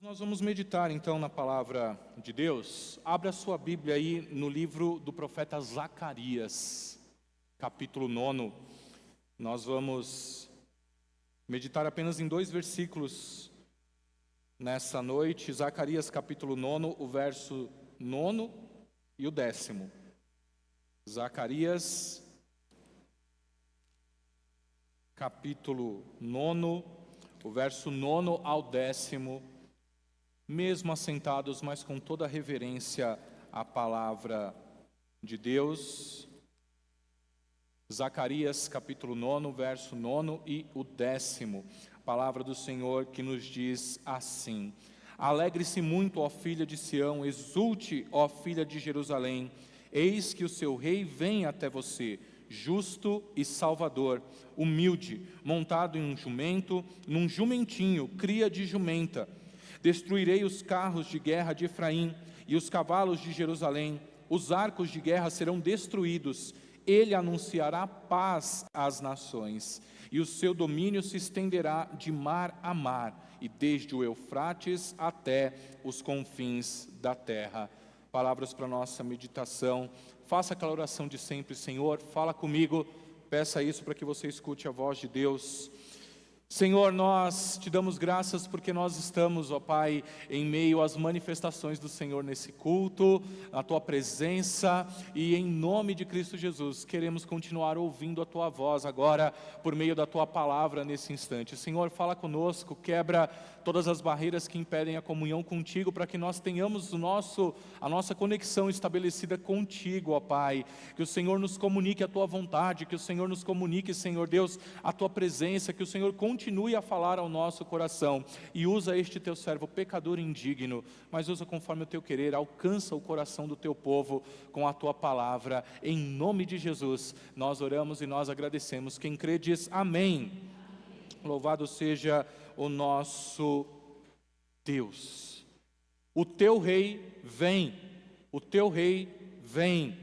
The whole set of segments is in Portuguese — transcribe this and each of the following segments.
Nós vamos meditar então na palavra de Deus. Abra sua Bíblia aí no livro do profeta Zacarias, capítulo 9. Nós vamos meditar apenas em 2 versículos nessa noite. Zacarias capítulo 9, o verso 9 e o 10º. Zacarias capítulo 9, o verso 9 ao 10º. Mesmo assentados, mas com toda a reverência à palavra de Deus. Zacarias capítulo 9, verso 9 e o 10º. Palavra do Senhor que nos diz assim: Alegre-se muito, ó filha de Sião, exulte, ó filha de Jerusalém. Eis que o seu rei vem até você, justo e salvador, humilde, montado em um jumento, num jumentinho, cria de jumenta. Destruirei os carros de guerra de Efraim e os cavalos de Jerusalém. Os arcos de guerra serão destruídos. Ele anunciará paz às nações. E o seu domínio se estenderá de mar a mar, e desde o Eufrates até os confins da terra. Palavras para nossa meditação. Faça aquela oração de sempre: Senhor, fala comigo. Peça isso para que você escute a voz de Deus. Senhor, nós te damos graças porque nós estamos, ó Pai, em meio às manifestações do Senhor nesse culto, na Tua presença, e em nome de Cristo Jesus, queremos continuar ouvindo a Tua voz agora, por meio da Tua palavra nesse instante. Senhor, fala conosco, quebra todas as barreiras que impedem a comunhão contigo, para que nós tenhamos a nossa conexão estabelecida contigo, ó Pai. Que o Senhor nos comunique a Tua vontade, que o Senhor nos comunique, Senhor Deus, a Tua presença, que o Senhor continue a falar ao nosso coração, e usa este Teu servo pecador indigno, mas usa conforme o Teu querer, alcança o coração do Teu povo com a Tua palavra, em nome de Jesus, nós oramos e nós agradecemos. Quem crê diz amém. Louvado seja o nosso Deus. O Teu Rei vem, o Teu Rei vem.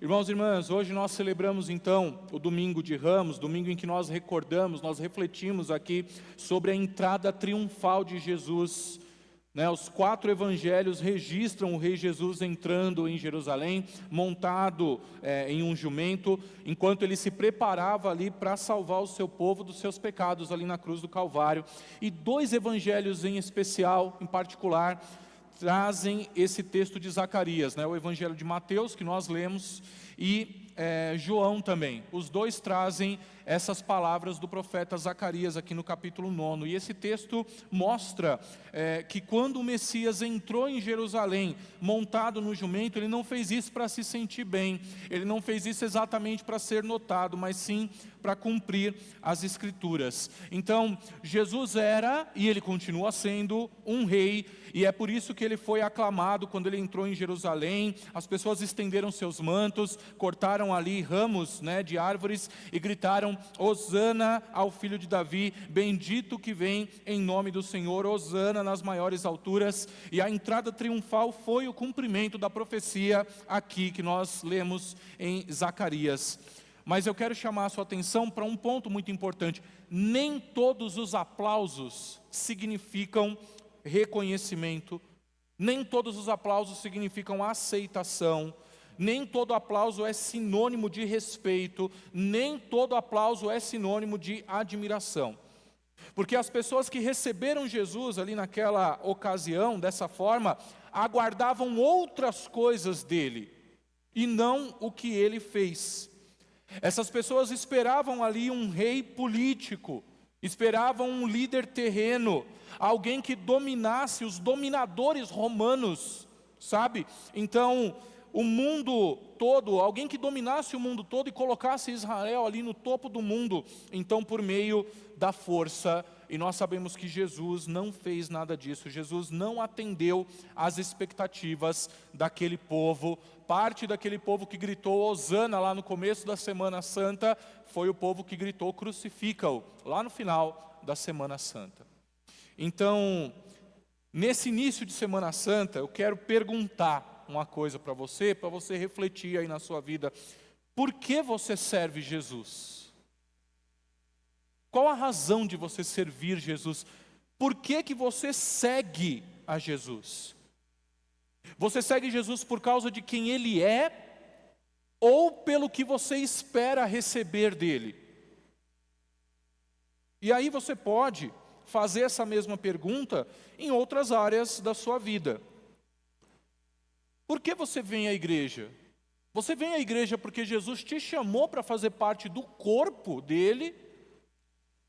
Irmãos e irmãs, hoje nós celebramos então o domingo de Ramos, domingo em que nós recordamos, nós refletimos aqui sobre a entrada triunfal de Jesus. Os 4 evangelhos registram o rei Jesus entrando em Jerusalém, montado em um jumento, enquanto ele se preparava ali para salvar o seu povo dos seus pecados ali na cruz do Calvário. E 2 evangelhos em especial, em particular, trazem esse texto de Zacarias, o evangelho de Mateus, que nós lemos, e João também. Os 2 trazem essas palavras do profeta Zacarias aqui no capítulo 9. E esse texto mostra que quando o Messias entrou em Jerusalém, montado no jumento, ele não fez isso para se sentir bem, ele não fez isso exatamente para ser notado, mas sim para cumprir as Escrituras. Então, Jesus era, e ele continua sendo, um rei, e é por isso que ele foi aclamado quando ele entrou em Jerusalém. As pessoas estenderam seus mantos, cortaram ali ramos de árvores e gritaram: Hosana ao filho de Davi, bendito que vem em nome do Senhor, Hosana nas maiores alturas. E a entrada triunfal foi o cumprimento da profecia aqui que nós lemos em Zacarias. Mas eu quero chamar a sua atenção para um ponto muito importante: nem todos os aplausos significam reconhecimento, nem todos os aplausos significam aceitação, nem todo aplauso é sinônimo de respeito, nem todo aplauso é sinônimo de admiração. Porque as pessoas que receberam Jesus ali naquela ocasião, dessa forma, aguardavam outras coisas dele, e não o que ele fez. Essas pessoas esperavam ali um rei político, esperavam um líder terreno, alguém que dominasse os dominadores romanos, sabe? Então, o mundo todo, alguém que dominasse o mundo todo e colocasse Israel ali no topo do mundo, então por meio da força. E nós sabemos que Jesus não fez nada disso. Jesus não atendeu às expectativas daquele povo. Parte daquele povo que gritou Hosana lá no começo da Semana Santa foi o povo que gritou crucifica-o lá no final da Semana Santa. Então, nesse início de Semana Santa, eu quero perguntar uma coisa para você refletir aí na sua vida: por que você serve Jesus? Qual a razão de você servir Jesus? Por que que você segue a Jesus? Você segue Jesus por causa de quem Ele é ou pelo que você espera receber dEle? E aí você pode fazer essa mesma pergunta em outras áreas da sua vida. Por que você vem à igreja? Você vem à igreja porque Jesus te chamou para fazer parte do corpo dele?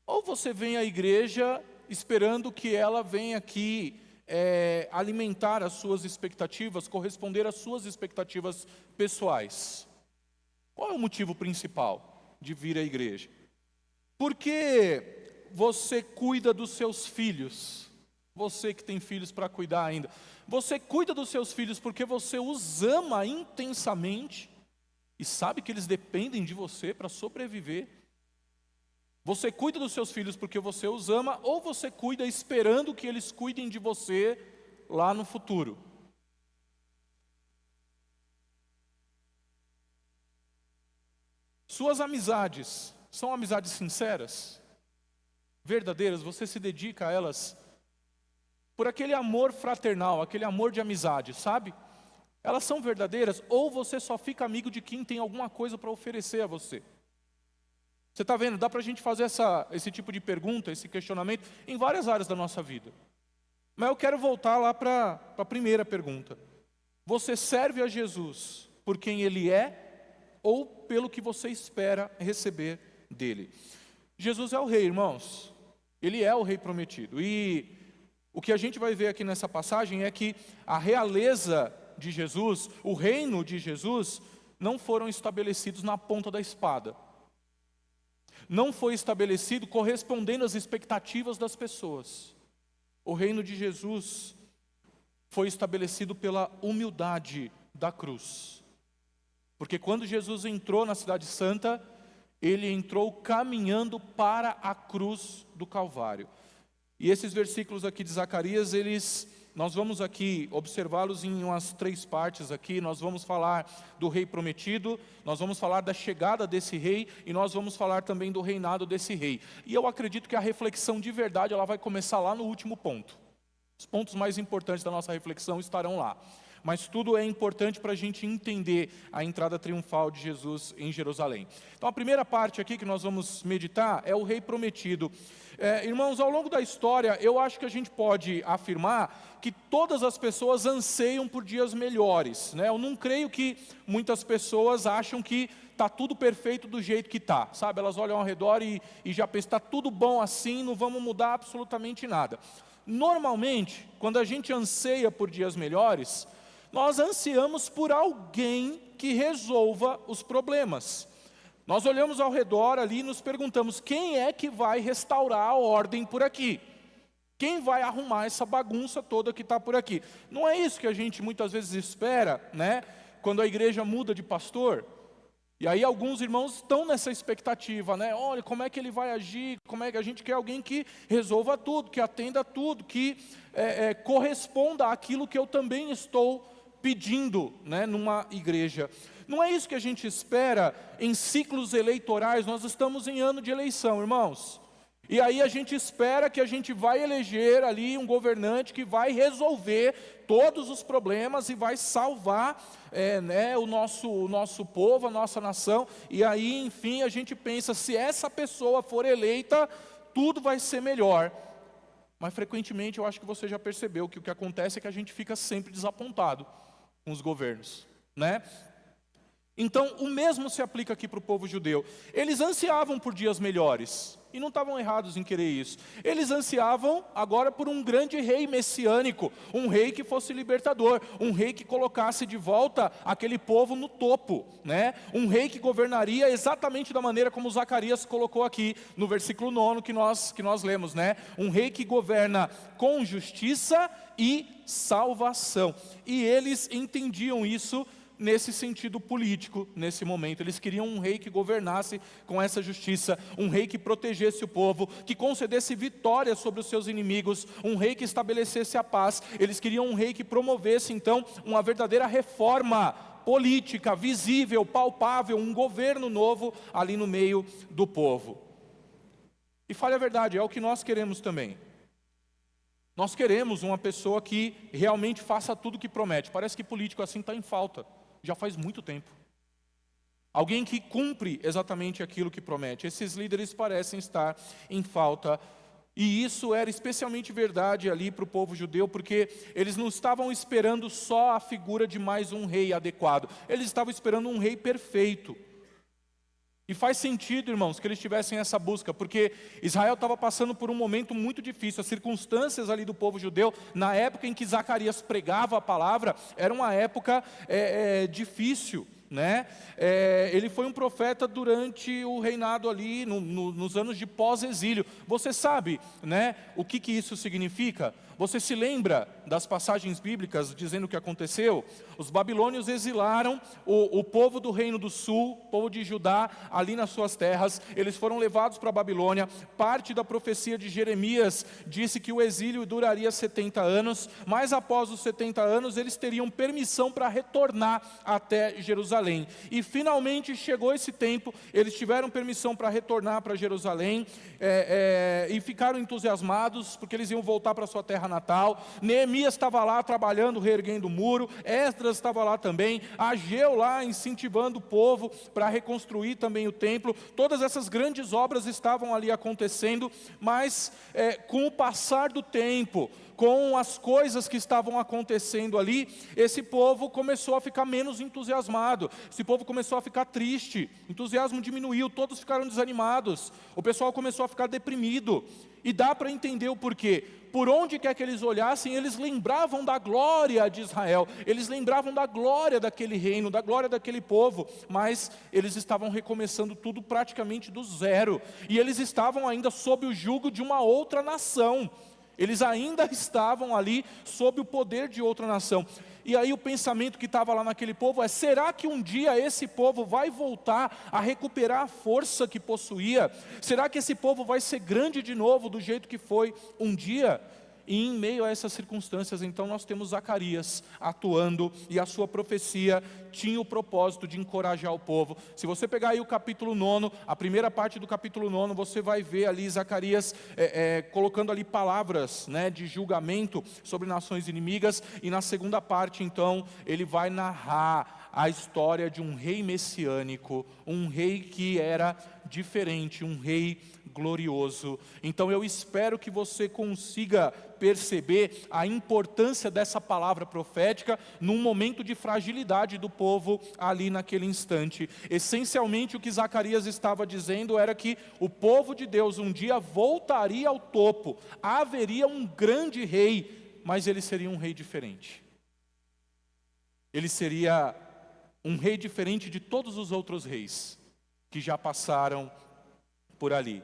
Ou você vem à igreja esperando que ela venha aqui alimentar as suas expectativas, corresponder às suas expectativas pessoais? Qual é o motivo principal de vir à igreja? Por que você cuida dos seus filhos? Você que tem filhos para cuidar ainda. Você cuida dos seus filhos porque você os ama intensamente e sabe que eles dependem de você para sobreviver. Você cuida dos seus filhos porque você os ama, ou você cuida esperando que eles cuidem de você lá no futuro? Suas amizades são amizades sinceras, verdadeiras? Você se dedica a elas por aquele amor fraternal, aquele amor de amizade, sabe? Elas são verdadeiras, ou você só fica amigo de quem tem alguma coisa para oferecer a você? Você está vendo? Dá para a gente fazer esse tipo de pergunta, esse questionamento, em várias áreas da nossa vida. Mas eu quero voltar lá para a primeira pergunta. Você serve a Jesus por quem Ele é, ou pelo que você espera receber dEle? Jesus é o Rei, irmãos. Ele é o Rei prometido. E o que a gente vai ver aqui nessa passagem é que a realeza de Jesus, o reino de Jesus, não foram estabelecidos na ponta da espada. Não foi estabelecido correspondendo às expectativas das pessoas. O reino de Jesus foi estabelecido pela humildade da cruz. Porque quando Jesus entrou na Cidade Santa, Ele entrou caminhando para a cruz do Calvário. E esses versículos aqui de Zacarias, nós vamos aqui observá-los em umas 3 partes aqui. Nós vamos falar do rei prometido, nós vamos falar da chegada desse rei, e nós vamos falar também do reinado desse rei. E eu acredito que a reflexão de verdade, ela vai começar lá no último ponto. Os pontos mais importantes da nossa reflexão estarão lá. Mas tudo é importante para a gente entender a entrada triunfal de Jesus em Jerusalém. Então a primeira parte aqui que nós vamos meditar é o rei prometido. Irmãos, ao longo da história, eu acho que a gente pode afirmar que todas as pessoas anseiam por dias melhores, né? Eu não creio que muitas pessoas acham que está tudo perfeito do jeito que está, sabe? Elas olham ao redor e já pensam, está tudo bom assim, não vamos mudar absolutamente nada. Normalmente, quando a gente anseia por dias melhores, nós ansiamos por alguém que resolva os problemas. Nós olhamos ao redor ali e nos perguntamos, quem é que vai restaurar a ordem por aqui? Quem vai arrumar essa bagunça toda que está por aqui? Não é isso que a gente muitas vezes espera, né? Quando a igreja muda de pastor. E aí alguns irmãos estão nessa expectativa, né? Olha, como é que ele vai agir? Como é que a gente quer alguém que resolva tudo, que atenda tudo, que corresponda àquilo que eu também estou pedindo, né, numa igreja. Não é isso que a gente espera em ciclos eleitorais. Nós estamos em ano de eleição, irmãos. E aí a gente espera que a gente vai eleger ali um governante que vai resolver todos os problemas e vai salvar o nosso povo, a nossa nação. E aí, enfim, a gente pensa, se essa pessoa for eleita, tudo vai ser melhor. Mas frequentemente eu acho que você já percebeu que o que acontece é que a gente fica sempre desapontado com os governos, né? Então, o mesmo se aplica aqui para o povo judeu. Eles ansiavam por dias melhores, e não estavam errados em querer isso. Eles ansiavam agora por um grande rei messiânico, um rei que fosse libertador, um rei que colocasse de volta aquele povo no topo, né? Um rei que governaria exatamente da maneira como Zacarias colocou aqui no versículo 9 que nós lemos, né? Um rei que governa com justiça e salvação. E eles entendiam isso nesse sentido político, nesse momento. Eles queriam um rei que governasse com essa justiça, um rei que protegesse o povo, que concedesse vitória sobre os seus inimigos, um rei que estabelecesse a paz. Eles queriam um rei que promovesse, então, uma verdadeira reforma política, visível, palpável, um governo novo ali no meio do povo. E fale a verdade, é o que nós queremos também. Nós queremos uma pessoa que realmente faça tudo o que promete. Parece que político assim está em falta, já faz muito tempo. Alguém que cumpre exatamente aquilo que promete. Esses líderes parecem estar em falta. E isso era especialmente verdade ali para o povo judeu, porque eles não estavam esperando só a figura de mais um rei adequado. Eles estavam esperando um rei perfeito. E faz sentido, irmãos, que eles tivessem essa busca, porque Israel estava passando por um momento muito difícil. As circunstâncias ali do povo judeu, na época em que Zacarias pregava a palavra, era uma época difícil, né? Ele foi um profeta durante o reinado ali, nos anos de pós-exílio. Você sabe, né, o que isso significa? Você se lembra das passagens bíblicas dizendo o que aconteceu? Os babilônios exilaram o povo do reino do sul, o povo de Judá, ali nas suas terras. Eles foram levados para a Babilônia. Parte da profecia de Jeremias disse que o exílio duraria 70 anos, mas após os 70 anos eles teriam permissão para retornar até Jerusalém. E finalmente chegou esse tempo, eles tiveram permissão para retornar para Jerusalém, e ficaram entusiasmados, porque eles iam voltar para sua terra natal. Neemias estava lá trabalhando, reerguendo o muro. Esdras estava lá também. Ageu lá incentivando o povo para reconstruir também o templo. Todas essas grandes obras estavam ali acontecendo, mas com o passar do tempo, com as coisas que estavam acontecendo ali, esse povo começou a ficar menos entusiasmado, esse povo começou a ficar triste, o entusiasmo diminuiu, todos ficaram desanimados, o pessoal começou a ficar deprimido, e dá para entender o porquê. Por onde quer que eles olhassem, eles lembravam da glória de Israel, eles lembravam da glória daquele reino, da glória daquele povo, mas eles estavam recomeçando tudo praticamente do zero, e eles estavam ainda sob o jugo de uma outra nação. Eles ainda estavam ali sob o poder de outra nação. E aí o pensamento que estava lá naquele povo é: será que um dia esse povo vai voltar a recuperar a força que possuía? Será que esse povo vai ser grande de novo do jeito que foi um dia? E em meio a essas circunstâncias, então, nós temos Zacarias atuando, e a sua profecia tinha o propósito de encorajar o povo. Se você pegar aí o capítulo 9, a primeira parte do capítulo 9, você vai ver ali Zacarias colocando ali palavras, né, de julgamento sobre nações inimigas, e na segunda parte, então, ele vai narrar a história de um rei messiânico, um rei que era diferente, um rei glorioso. Então eu espero que você consiga perceber a importância dessa palavra profética num momento de fragilidade do povo ali naquele instante. Essencialmente o que Zacarias estava dizendo era que o povo de Deus um dia voltaria ao topo, haveria um grande rei, mas ele seria um rei diferente. Ele seria um rei diferente de todos os outros reis que já passaram por ali.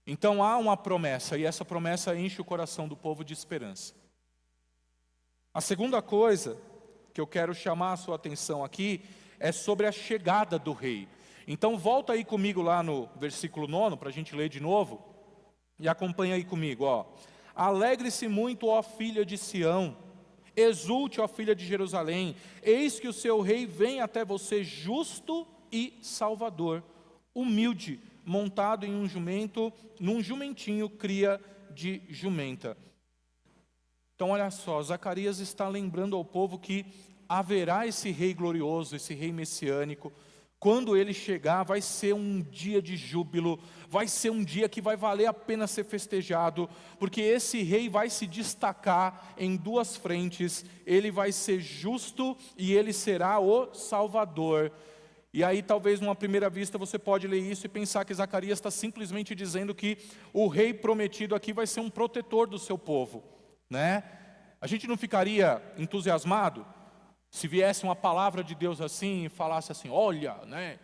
Então há uma promessa, e essa promessa enche o coração do povo de esperança. A segunda coisa que eu quero chamar a sua atenção aqui é sobre a chegada do rei. Então volta aí comigo lá no versículo 9, para a gente ler de novo, e acompanha aí comigo, ó. Alegre-se muito, ó filha de Sião, exulte, ó filha de Jerusalém, eis que o seu rei vem até você justo e salvador, humilde, montado em um jumento, num jumentinho cria de jumenta. Então olha só, Zacarias está lembrando ao povo que haverá esse rei glorioso, esse rei messiânico. Quando ele chegar, vai ser um dia de júbilo, vai ser um dia que vai valer a pena ser festejado, porque esse rei vai se destacar em duas frentes. Ele vai ser justo e ele será o Salvador. E aí talvez numa primeira vista você pode ler isso e pensar que Zacarias está simplesmente dizendo que o rei prometido aqui vai ser um protetor do seu povo, né? A gente não ficaria entusiasmado se viesse uma palavra de Deus assim e falasse assim: olha, né,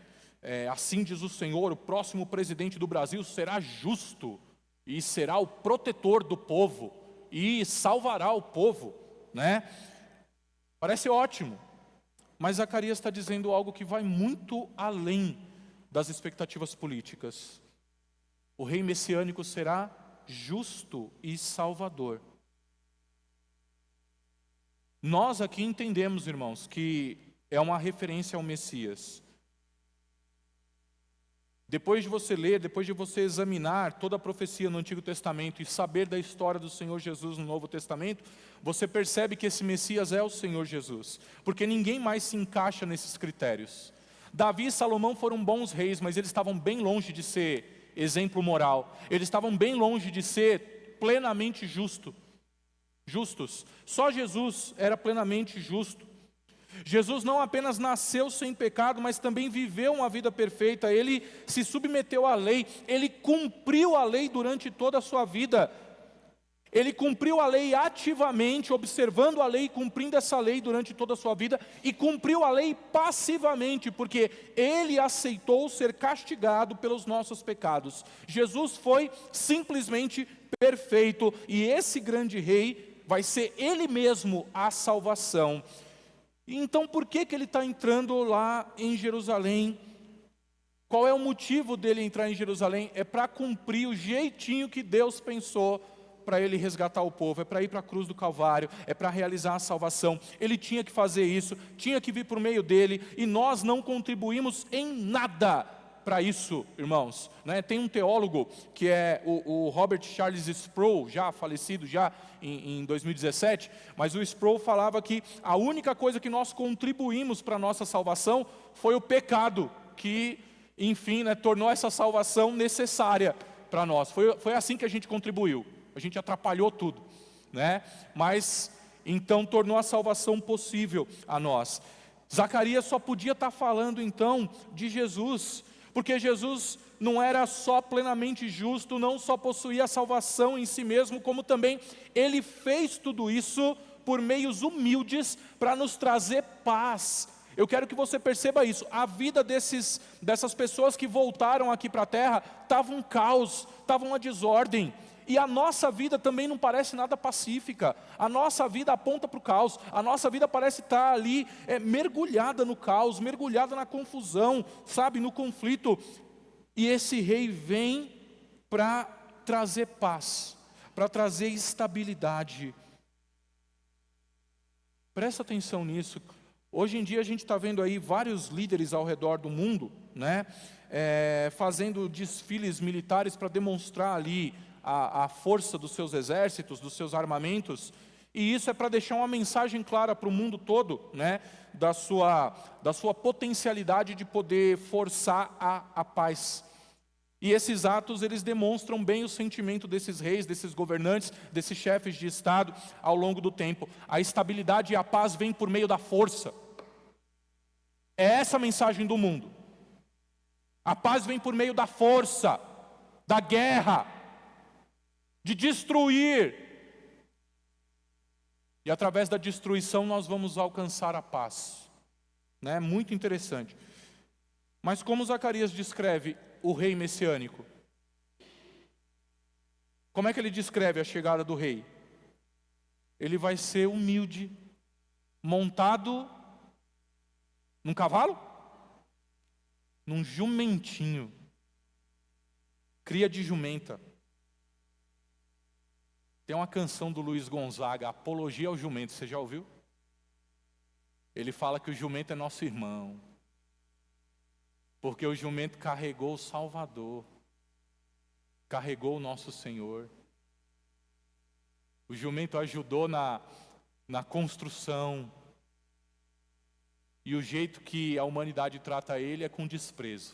assim diz o Senhor, o próximo presidente do Brasil será justo e será o protetor do povo e salvará o povo, né? Parece ótimo. Mas Zacarias está dizendo algo que vai muito além das expectativas políticas. O rei messiânico será justo e salvador. Nós aqui entendemos, irmãos, que é uma referência ao Messias. Depois de você ler, depois de você examinar toda a profecia no Antigo Testamento e saber da história do Senhor Jesus no Novo Testamento, você percebe que esse Messias é o Senhor Jesus, porque ninguém mais se encaixa nesses critérios. Davi e Salomão foram bons reis, mas eles estavam bem longe de ser exemplo moral, eles estavam bem longe de ser plenamente justos. Só Jesus era plenamente justo. Jesus não apenas nasceu sem pecado, mas também viveu uma vida perfeita. Ele se submeteu à lei, ele cumpriu a lei durante toda a sua vida. Ele cumpriu a lei ativamente, observando a lei e cumprindo essa lei durante toda a sua vida, e cumpriu a lei passivamente, porque ele aceitou ser castigado pelos nossos pecados. Jesus foi simplesmente perfeito, e esse grande rei vai ser ele mesmo a salvação. Então por que ele está entrando lá em Jerusalém? Qual é o motivo dele entrar em Jerusalém? É para cumprir o jeitinho que Deus pensou para ele resgatar o povo, é para ir para a cruz do Calvário, é para realizar a salvação. Ele tinha que fazer isso, tinha que vir por meio dele, e nós não contribuímos em nada para isso, irmãos. Tem um teólogo que é o Robert Charles Sproul, já falecido já em 2017, mas o Sproul falava que a única coisa que nós contribuímos para a nossa salvação foi o pecado, que enfim, tornou essa salvação necessária para nós. Foi assim que a gente contribuiu, a gente atrapalhou tudo, mas então tornou a salvação possível a nós. Zacarias só podia estar falando então de Jesus, porque Jesus não era só plenamente justo, não só possuía a salvação em si mesmo, como também ele fez tudo isso por meios humildes para nos trazer paz. Eu quero que você perceba isso. A vida dessas pessoas que voltaram aqui para a terra estava um caos, estava uma desordem. E a nossa vida também não parece nada pacífica. A nossa vida aponta para o caos. A nossa vida parece estar ali mergulhada no caos, mergulhada na confusão, no conflito. E esse rei vem para trazer paz, para trazer estabilidade. Presta atenção nisso. Hoje em dia a gente está vendo aí vários líderes ao redor do mundo, fazendo desfiles militares para demonstrar ali a força dos seus exércitos, dos seus armamentos, e isso é para deixar uma mensagem clara para o mundo todo, da sua potencialidade de poder forçar a paz. E esses atos, eles demonstram bem o sentimento desses reis, desses governantes, desses chefes de Estado ao longo do tempo. A estabilidade e a paz vêm por meio da força. É essa a mensagem do mundo. A paz vem por meio da força, da guerra, de destruir. E através da destruição nós vamos alcançar a paz. Muito interessante. Mas como Zacarias descreve o rei messiânico? Como é que ele descreve a chegada do rei? Ele vai ser humilde, montado num cavalo? Num jumentinho, cria de jumenta. Tem uma canção do Luiz Gonzaga, Apologia ao Jumento, você já ouviu? Ele fala que o jumento é nosso irmão, porque o jumento carregou o Salvador, carregou o nosso Senhor. O jumento ajudou na construção, e o jeito que a humanidade trata ele é com desprezo.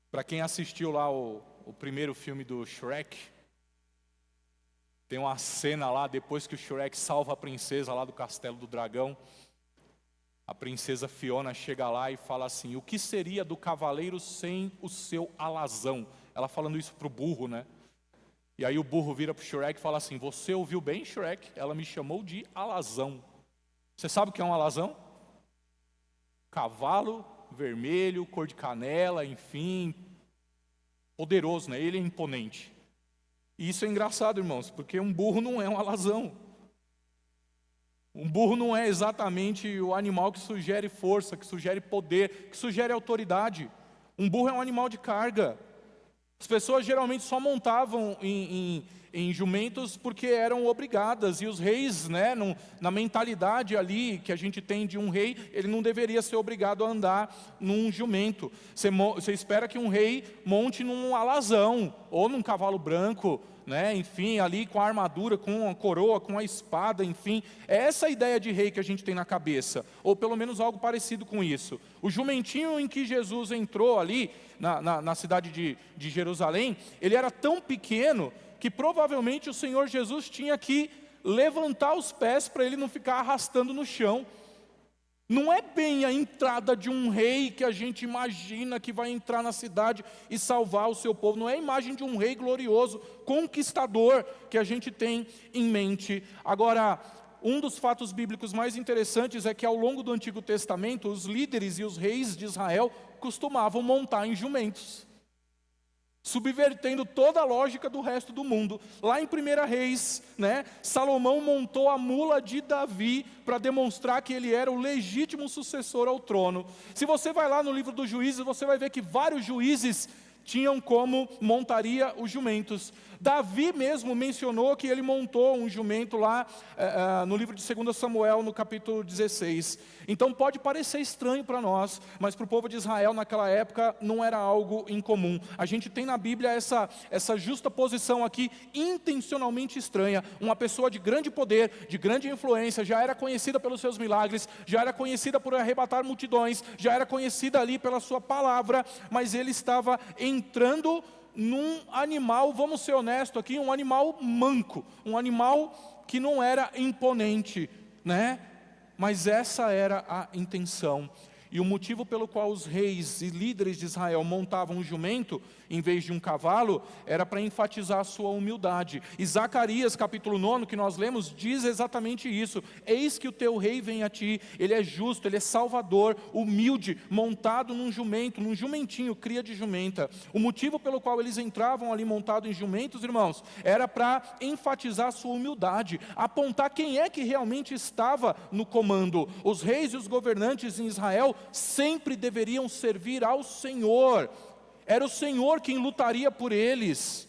Para quem assistiu lá o primeiro filme do Shrek, tem uma cena lá, depois que o Shrek salva a princesa lá do Castelo do Dragão, a princesa Fiona chega lá e fala assim: o que seria do cavaleiro sem o seu alazão? Ela falando isso para o burro, E aí o burro vira para o Shrek e fala assim: você ouviu bem, Shrek? Ela me chamou de alazão. Você sabe o que é um alazão? Cavalo vermelho, cor de canela, enfim, poderoso, Ele é imponente. E isso é engraçado, irmãos, porque um burro não é um alazão. Um burro não é exatamente o animal que sugere força, que sugere poder, que sugere autoridade. Um burro é um animal de carga. As pessoas geralmente só montavam em jumentos porque eram obrigadas, e os reis, né, na mentalidade ali que a gente tem de um rei, ele não deveria ser obrigado a andar num jumento. Você espera que um rei monte num alazão, ou num cavalo branco, né, enfim, ali com a armadura, com a coroa, com a espada, enfim. É essa a ideia de rei que a gente tem na cabeça, ou pelo menos algo parecido com isso. O jumentinho em que Jesus entrou ali, na cidade de Jerusalém, ele era tão pequeno que provavelmente o Senhor Jesus tinha que levantar os pés para ele não ficar arrastando no chão. Não é bem a entrada de um rei que a gente imagina que vai entrar na cidade e salvar o seu povo. Não é a imagem de um rei glorioso, conquistador, que a gente tem em mente. Agora, um dos fatos bíblicos mais interessantes é que ao longo do Antigo Testamento, os líderes e os reis de Israel costumavam montar em jumentos, subvertendo toda a lógica do resto do mundo. Lá em 1 Reis, né, Salomão montou a mula de Davi para demonstrar que ele era o legítimo sucessor ao trono. Se você vai lá no livro dos Juízes, você vai ver que vários juízes tinham como montaria os jumentos. Davi mesmo mencionou que ele montou um jumento lá no livro de 2 Samuel, no capítulo 16. Então pode parecer estranho para nós, mas para o povo de Israel naquela época não era algo incomum. A gente tem na Bíblia essa justa posição aqui, intencionalmente estranha. Uma pessoa de grande poder, de grande influência, já era conhecida pelos seus milagres, já era conhecida por arrebatar multidões, já era conhecida ali pela sua palavra, mas ele estava entrando num animal, vamos ser honestos aqui, um animal manco, um animal que não era imponente, né? Mas essa era a intenção. E o motivo pelo qual os reis e líderes de Israel montavam um jumento em vez de um cavalo era para enfatizar a sua humildade. E Zacarias capítulo 9, que nós lemos, diz exatamente isso: eis que o teu rei vem a ti, ele é justo, ele é salvador, humilde, montado num jumento, num jumentinho, cria de jumenta. O motivo pelo qual eles entravam ali montados em jumentos, irmãos, era para enfatizar a sua humildade, apontar quem é que realmente estava no comando. Os reis e os governantes em Israel sempre deveriam servir ao Senhor. Era o Senhor quem lutaria por eles.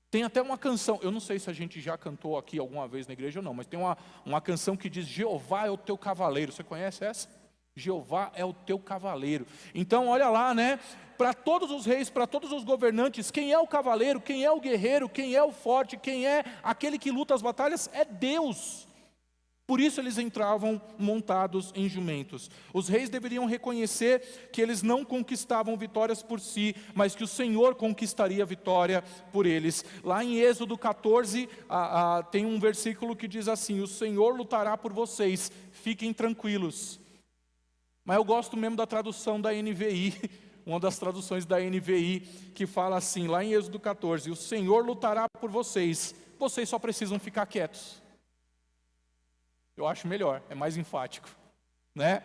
Tem até uma canção, eu não sei se a gente já cantou aqui alguma vez na igreja ou não, mas tem uma canção que diz: Jeová é o teu cavaleiro. Você conhece essa? Jeová é o teu cavaleiro. Então olha lá, né? Para todos os reis, para todos os governantes, quem é o cavaleiro, quem é o guerreiro, quem é o forte, quem é aquele que luta as batalhas, é Deus. Por isso eles entravam montados em jumentos. Os reis deveriam reconhecer que eles não conquistavam vitórias por si, mas que o Senhor conquistaria a vitória por eles. Lá em Êxodo 14, tem um versículo que diz assim: o Senhor lutará por vocês, fiquem tranquilos. Mas eu gosto mesmo da tradução da NVI, uma das traduções da NVI, que fala assim, lá em Êxodo 14, o Senhor lutará por vocês, vocês só precisam ficar quietos. Eu acho melhor, é mais enfático, né?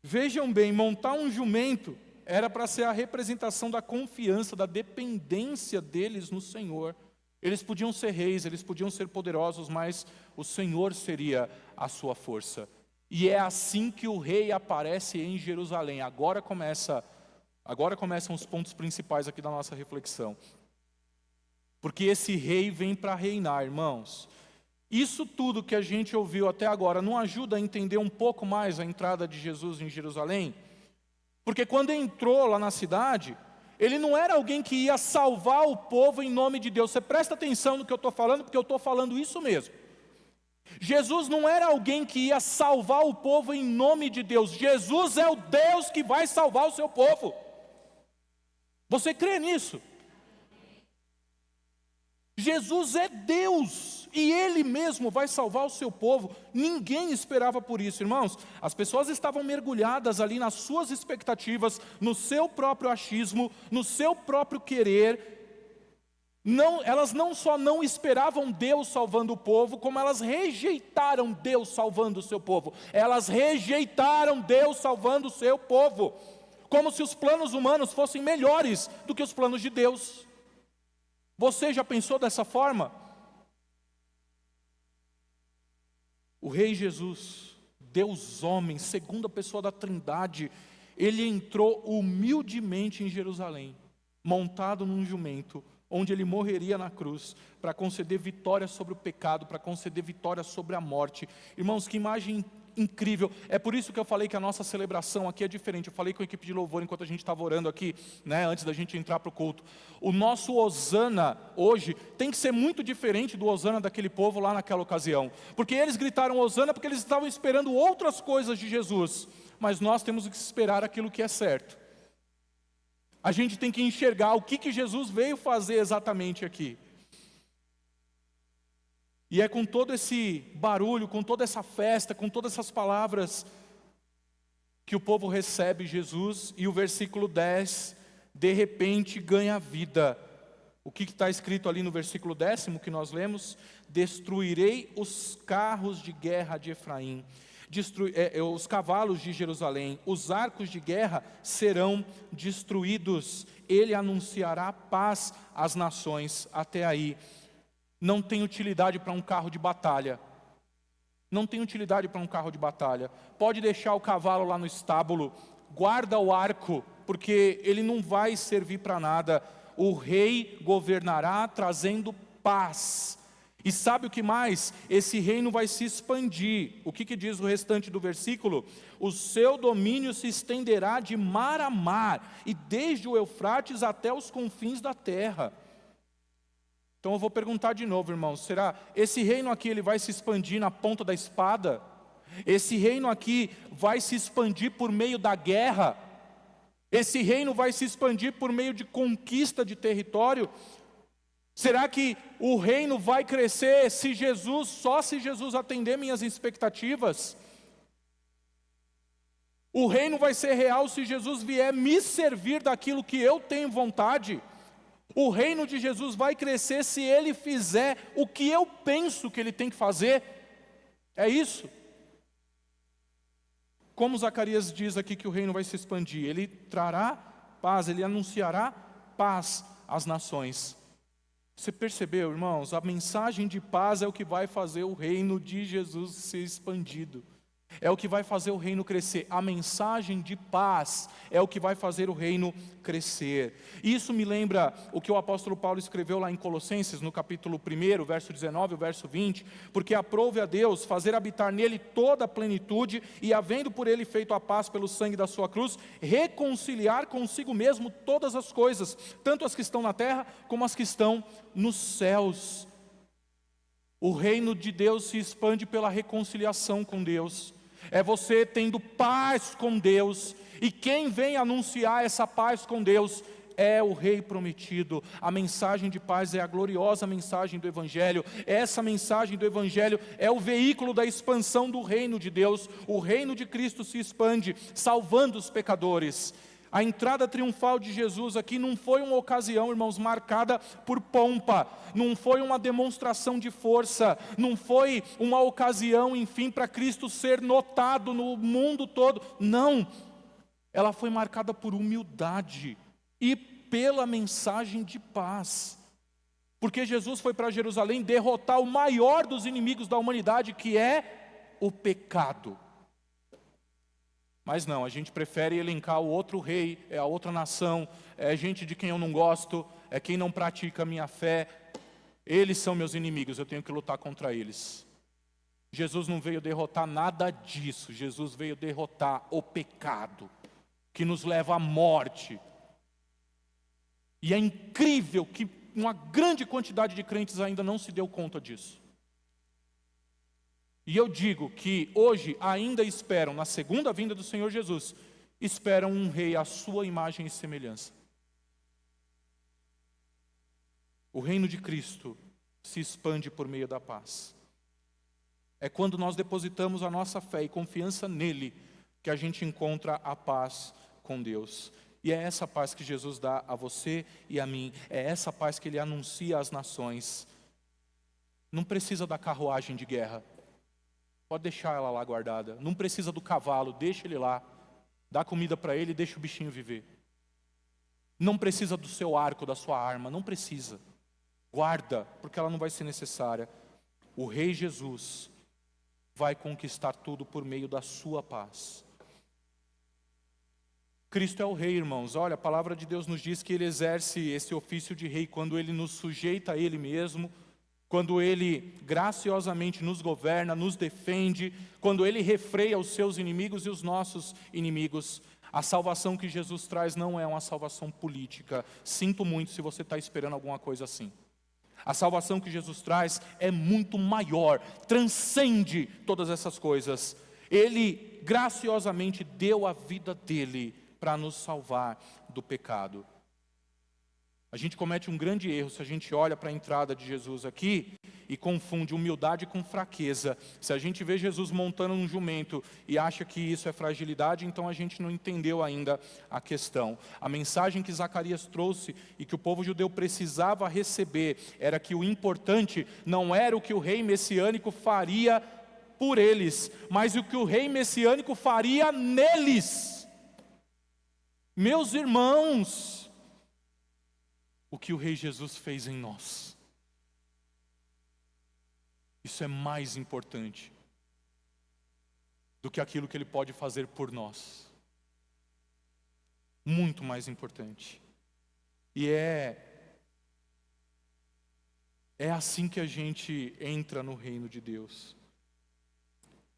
Vejam bem, montar um jumento era para ser a representação da confiança, da dependência deles no Senhor. Eles podiam ser reis, eles podiam ser poderosos, mas o Senhor seria a sua força. E é assim que o rei aparece em Jerusalém. Agora começam os pontos principais aqui da nossa reflexão. Porque esse rei vem para reinar, irmãos. Isso tudo que a gente ouviu até agora não ajuda a entender um pouco mais a entrada de Jesus em Jerusalém? Porque quando entrou lá na cidade, ele não era alguém que ia salvar o povo em nome de Deus. Você presta atenção no que eu estou falando, porque eu estou falando isso mesmo. Jesus não era alguém que ia salvar o povo em nome de Deus. Jesus é o Deus que vai salvar o seu povo. Você crê nisso? Jesus é Deus, e Ele mesmo vai salvar o seu povo. Ninguém esperava por isso, irmãos. As pessoas estavam mergulhadas ali nas suas expectativas, no seu próprio achismo, no seu próprio querer. Elas não só não esperavam Deus salvando o povo, como elas rejeitaram Deus salvando o seu povo. Elas rejeitaram Deus salvando o seu povo, como se os planos humanos fossem melhores do que os planos de Deus. Você já pensou dessa forma? O Rei Jesus, Deus homem, segunda pessoa da Trindade, ele entrou humildemente em Jerusalém. montado num jumento, onde ele morreria na cruz, para conceder vitória sobre o pecado, para conceder vitória sobre a morte. Irmãos, que imagem incrível. É por isso que eu falei que a nossa celebração aqui é diferente. Eu falei com a equipe de louvor enquanto a gente estava orando aqui, antes da gente entrar para o culto. O nosso Hosana hoje tem que ser muito diferente do Hosana daquele povo lá naquela ocasião, porque eles gritaram Hosana porque eles estavam esperando outras coisas de Jesus, mas nós temos que esperar aquilo que é certo. A gente tem que enxergar o que Jesus veio fazer exatamente aqui. E é com todo esse barulho, com toda essa festa, com todas essas palavras, que o povo recebe Jesus, e o versículo 10, de repente ganha vida. O que está escrito ali no versículo 10º que nós lemos? Destruirei os carros de guerra de Efraim, os cavalos de Jerusalém, os arcos de guerra serão destruídos, ele anunciará paz às nações. Até aí, não tem utilidade para um carro de batalha. Não tem utilidade para um carro de batalha. Pode deixar o cavalo lá no estábulo, guarda o arco, porque ele não vai servir para nada. O rei governará trazendo paz. E sabe o que mais? Esse reino vai se expandir. O que diz o restante do versículo? O seu domínio se estenderá de mar a mar, e desde o Eufrates até os confins da terra. Então eu vou perguntar de novo, irmãos, será esse reino aqui ele vai se expandir na ponta da espada? Esse reino aqui vai se expandir por meio da guerra? Esse reino vai se expandir por meio de conquista de território? Será que o reino vai crescer só se Jesus atender minhas expectativas? O reino vai ser real se Jesus vier me servir daquilo que eu tenho vontade? O reino de Jesus vai crescer se Ele fizer o que eu penso que Ele tem que fazer? É isso? Como Zacarias diz aqui que o reino vai se expandir? Ele trará paz, Ele anunciará paz às nações. Você percebeu, irmãos? A mensagem de paz é o que vai fazer o reino de Jesus ser expandido. É o que vai fazer o reino crescer. A mensagem de paz é o que vai fazer o reino crescer. Isso me lembra o que o apóstolo Paulo escreveu lá em Colossenses, no capítulo 1, verso 19, o verso 20. Porque aprove a Deus fazer habitar nele toda a plenitude, e havendo por ele feito a paz pelo sangue da sua cruz, reconciliar consigo mesmo todas as coisas, tanto as que estão na terra como as que estão nos céus. O reino de Deus se expande pela reconciliação com Deus. É você tendo paz com Deus, e quem vem anunciar essa paz com Deus é o Rei prometido. A mensagem de paz é a gloriosa mensagem do Evangelho. Essa mensagem do Evangelho é o veículo da expansão do reino de Deus. O reino de Cristo se expande, salvando os pecadores. A entrada triunfal de Jesus aqui não foi uma ocasião, irmãos, marcada por pompa, não foi uma demonstração de força, não foi uma ocasião, enfim, para Cristo ser notado no mundo todo. Não, ela foi marcada por humildade e pela mensagem de paz. Porque Jesus foi para Jerusalém derrotar o maior dos inimigos da humanidade, que é o pecado. Mas não, a gente prefere elencar o outro rei, é a outra nação, é gente de quem eu não gosto, é quem não pratica a minha fé. Eles são meus inimigos, eu tenho que lutar contra eles. Jesus não veio derrotar nada disso. Jesus veio derrotar o pecado, que nos leva à morte. E é incrível que uma grande quantidade de crentes ainda não se deu conta disso. E eu digo que hoje ainda esperam, na segunda vinda do Senhor Jesus, esperam um rei à sua imagem e semelhança. O reino de Cristo se expande por meio da paz. É quando nós depositamos a nossa fé e confiança nele que a gente encontra a paz com Deus. E é essa paz que Jesus dá a você e a mim. É essa paz que Ele anuncia às nações. Não precisa da carruagem de guerra. Pode deixar ela lá guardada. Não precisa do cavalo, deixa ele lá. Dá comida para ele e deixa o bichinho viver. Não precisa do seu arco, da sua arma, não precisa. Guarda, porque ela não vai ser necessária. O Rei Jesus vai conquistar tudo por meio da sua paz. Cristo é o rei, irmãos. Olha, a palavra de Deus nos diz que Ele exerce esse ofício de rei quando Ele nos sujeita a Ele mesmo, quando Ele graciosamente nos governa, nos defende, quando Ele refreia os seus inimigos e os nossos inimigos. A salvação que Jesus traz não é uma salvação política. Sinto muito se você está esperando alguma coisa assim. A salvação que Jesus traz é muito maior, transcende todas essas coisas. Ele graciosamente deu a vida dele para nos salvar do pecado. A gente comete um grande erro se a gente olha para a entrada de Jesus aqui e confunde humildade com fraqueza. Se a gente vê Jesus montando um jumento e acha que isso é fragilidade, então a gente não entendeu ainda a questão. A mensagem que Zacarias trouxe e que o povo judeu precisava receber era que o importante não era o que o rei messiânico faria por eles, mas o que o rei messiânico faria neles. Meus irmãos, o que o Rei Jesus fez em nós. Isso é mais importante do que aquilo que Ele pode fazer por nós. Muito mais importante. E é assim que a gente entra no reino de Deus.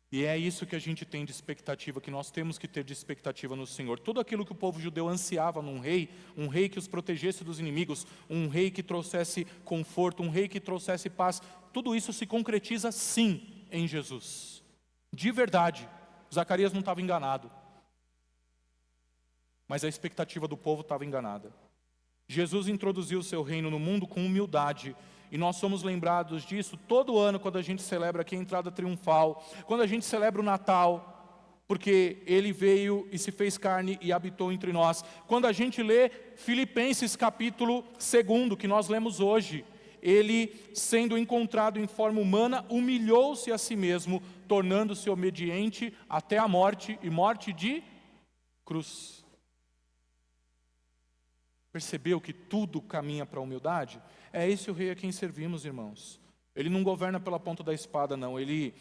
E é isso que a gente tem de expectativa, que nós temos que ter de expectativa no Senhor. Tudo aquilo que o povo judeu ansiava num rei, um rei que os protegesse dos inimigos, um rei que trouxesse conforto, um rei que trouxesse paz, tudo isso se concretiza sim em Jesus. De verdade, Zacarias não estava enganado. Mas a expectativa do povo estava enganada. Jesus introduziu o seu reino no mundo com humildade. E nós somos lembrados disso todo ano quando a gente celebra aqui a entrada triunfal, quando a gente celebra o Natal, porque Ele veio e se fez carne e habitou entre nós. Quando a gente lê Filipenses capítulo 2, que nós lemos hoje, Ele, sendo encontrado em forma humana, humilhou-se a si mesmo, tornando-se obediente até a morte, e morte de cruz. Percebeu que tudo caminha para a humildade? É esse o rei a quem servimos, irmãos. Ele não governa pela ponta da espada, não. Ele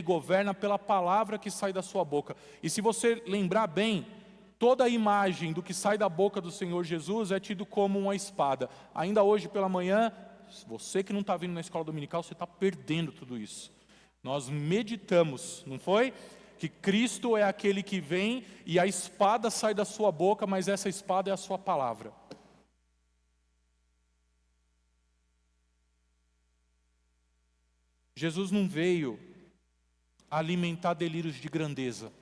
governa pela palavra que sai da sua boca. E se você lembrar bem, toda a imagem do que sai da boca do Senhor Jesus é tido como uma espada. Ainda hoje pela manhã, você que não está vindo na escola dominical, você está perdendo tudo isso. Nós meditamos, não foi? Que Cristo é aquele que vem e a espada sai da sua boca, mas essa espada é a sua palavra. Jesus não veio alimentar delírios de grandeza.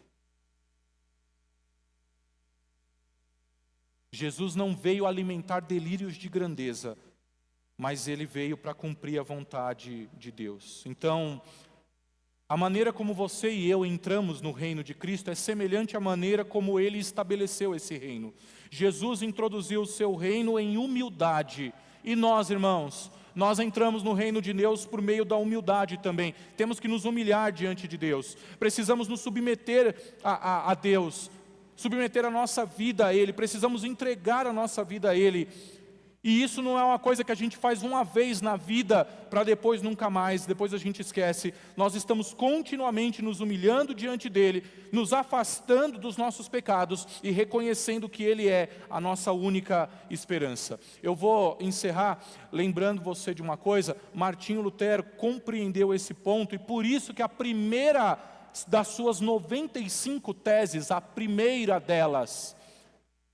Jesus não veio alimentar delírios de grandeza, mas Ele veio para cumprir a vontade de Deus. Então, a maneira como você e eu entramos no reino de Cristo é semelhante à maneira como Ele estabeleceu esse reino. Jesus introduziu o seu reino em humildade. E nós, irmãos, nós entramos no reino de Deus por meio da humildade também. Temos que nos humilhar diante de Deus. Precisamos nos submeter a Deus, submeter a nossa vida a Ele. Precisamos entregar a nossa vida a Ele. E isso não é uma coisa que a gente faz uma vez na vida, para depois nunca mais, depois a gente esquece. Nós estamos continuamente nos humilhando diante dEle, nos afastando dos nossos pecados e reconhecendo que Ele é a nossa única esperança. Eu vou encerrar lembrando você de uma coisa. Martinho Lutero compreendeu esse ponto, e por isso que a primeira das suas 95 teses, a primeira delas,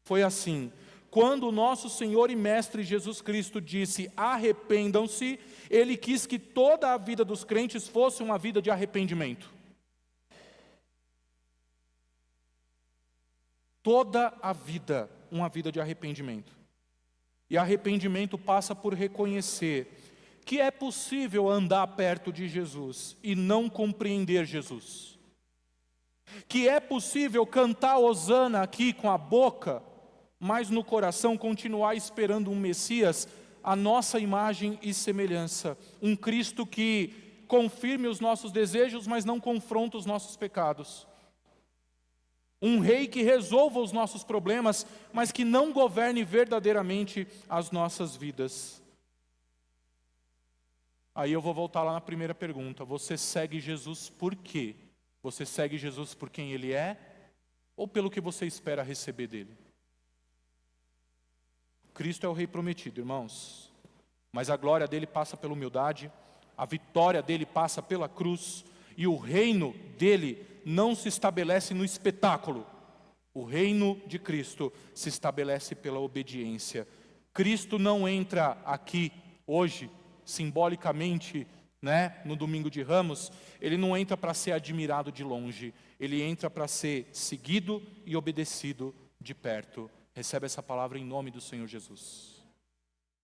foi assim: quando o nosso Senhor e Mestre Jesus Cristo disse arrependam-se, Ele quis que toda a vida dos crentes fosse uma vida de arrependimento. Toda a vida, uma vida de arrependimento. E arrependimento passa por reconhecer que é possível andar perto de Jesus e não compreender Jesus. Que é possível cantar hosana aqui com a boca, mas no coração continuar esperando um Messias, a nossa imagem e semelhança. Um Cristo que confirme os nossos desejos, mas não confronta os nossos pecados. Um rei que resolva os nossos problemas, mas que não governe verdadeiramente as nossas vidas. Aí eu vou voltar lá na primeira pergunta. Você segue Jesus por quê? Você segue Jesus por quem Ele é? ou pelo que você espera receber dele? Cristo é o Rei prometido, irmãos, mas a glória dele passa pela humildade, a vitória dele passa pela cruz, e o reino dele não se estabelece no espetáculo. O reino de Cristo se estabelece pela obediência. Cristo não entra aqui hoje, simbolicamente, no domingo de Ramos, ele não entra para ser admirado de longe, ele entra para ser seguido e obedecido de perto. Recebe essa palavra em nome do Senhor Jesus.